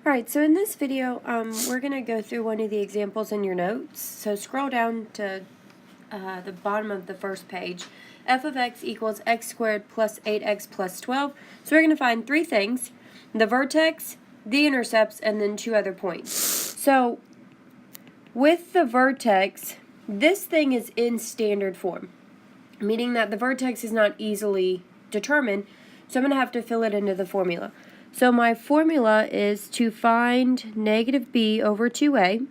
Alright, so in this video, we're going to go through one of the examples in your notes. So scroll down to the bottom of the first page. F of x equals x squared plus 8x plus 12. So we're going to find three things: the vertex, the intercepts, and then two other points. So with the vertex, this thing is in standard form, meaning that the vertex is not easily determined, so I'm going to have to fill it into the formula. So my formula is to find negative b over 2a.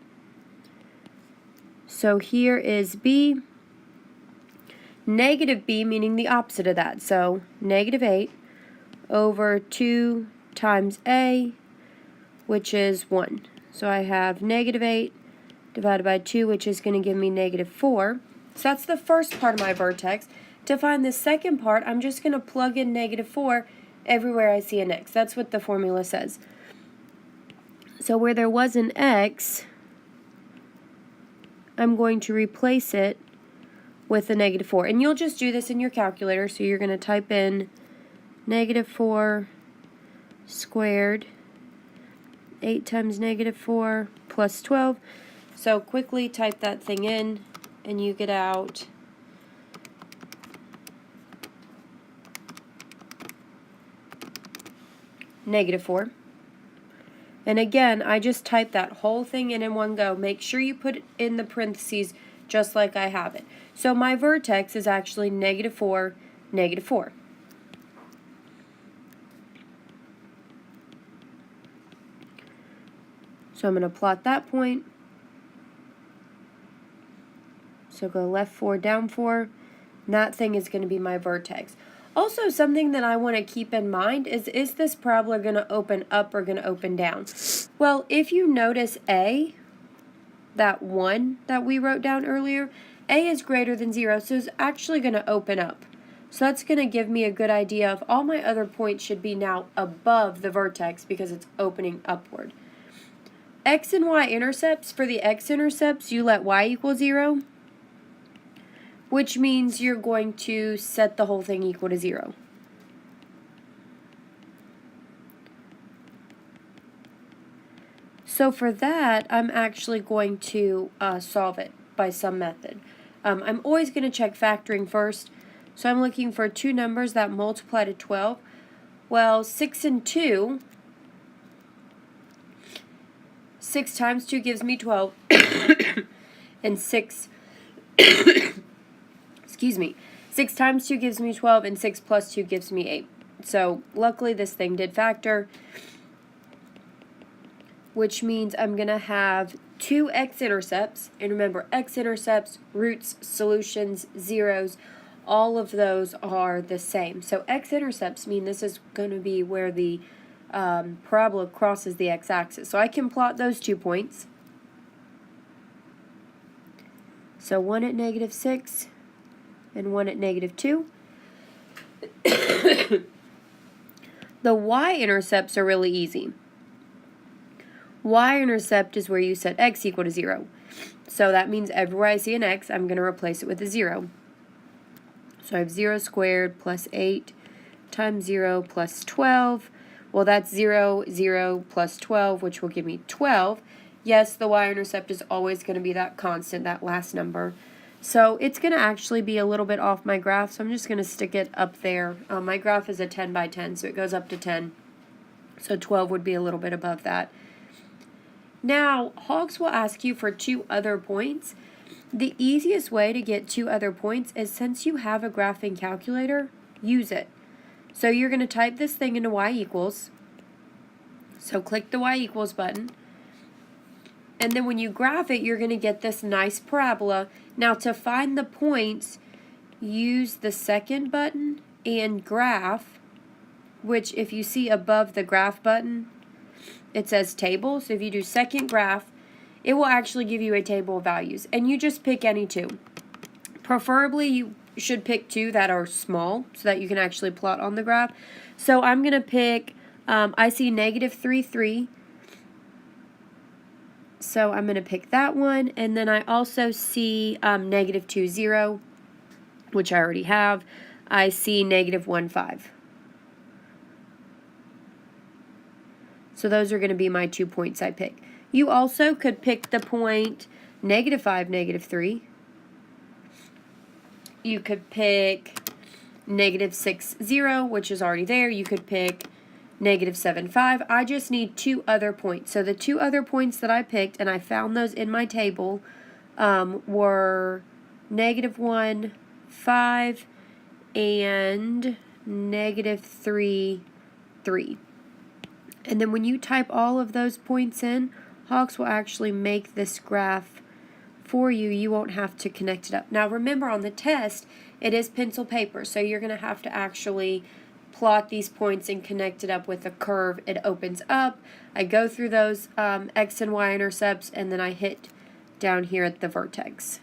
So here is b. Negative b meaning the opposite of that. So negative 8 over 2 times a, which is 1. So I have negative 8 divided by 2, which is going to give me negative 4. So that's the first part of my vertex. To find the second part, I'm just going to plug in negative 4 everywhere I see an x. That's what the formula says. So where there was an x, I'm going to replace it with a negative 4. And you'll just do this in your calculator. So you're going to type in negative 4 squared, 8 times negative 4 plus 12. So quickly type that thing in, and you get out negative 4. And again, I just typed that whole thing in one go. Make sure you put it in the parentheses just like I have it. So my vertex is actually negative 4, negative 4. So I'm going to plot that point. So go left 4, down 4. And that thing is going to be my vertex. Also, something that I want to keep in mind is this parabola going to open up or going to open down? Well, if you notice A, that 1 that we wrote down earlier, A is greater than 0, so it's actually going to open up. So that's going to give me a good idea of all my other points should be now above the vertex because it's opening upward. X and Y intercepts, for the X intercepts, you let Y equal 0. Which means you're going to set the whole thing equal to 0. So for that, I'm actually going to solve it by some method. I'm always going to check factoring first. So I'm looking for two numbers that multiply to 12. Well, 6 and 2, 6 times 2 gives me 12. And 6... Excuse me, 6 times 2 gives me 12, and 6 plus 2 gives me 8. So luckily this thing did factor, which means I'm going to have two x-intercepts. And remember, x-intercepts, roots, solutions, zeros, all of those are the same. So x-intercepts mean this is going to be where the parabola crosses the x-axis. So I can plot those 2 points. So 1 at negative 6. And 1 at negative 2. The y-intercepts are really easy. Y-intercept is where you set x equal to 0. So that means everywhere I see an x, I'm going to replace it with a 0. So I have 0 squared plus 8 times 0 plus 12. Well, that's 0, 0 plus 12, which will give me 12. Yes, the y-intercept is always going to be that constant, that last number. So it's going to actually be a little bit off my graph, so I'm just going to stick it up there. My graph is a 10 by 10, so it goes up to 10. So 12 would be a little bit above that. Now, Hogs will ask you for two other points. The easiest way to get two other points is, since you have a graphing calculator, use it. So you're going to type this thing into y equals. So click the y equals button. And then when you graph it, you're going to get this nice parabola. Now, to find the points, use the second button and graph, which if you see above the graph button, it says table. So if you do second graph, it will actually give you a table of values. And you just pick any two. Preferably, you should pick two that are small so that you can actually plot on the graph. So I'm going to pick, I see negative 3, 3. So I'm going to pick that one, and then I also see negative 2, 0, which I already have. I see negative 1, 5. So those are going to be my 2 points I pick. You also could pick the point -5, -3. You could pick -6, 0, which is already there. You could pick -7, 5. I just need 2 other points. So the 2 other points that I picked, and I found those in my table, were -1, 5, and -3, 3. And then when you type all of those points in, Hawks will actually make this graph for you. You won't have to connect it up. Now remember, on the test, it is pencil paper, so you're going to have to actually plot these points and connect it up with a curve. It opens up. I go through those X and Y intercepts, and then I hit down here at the vertex.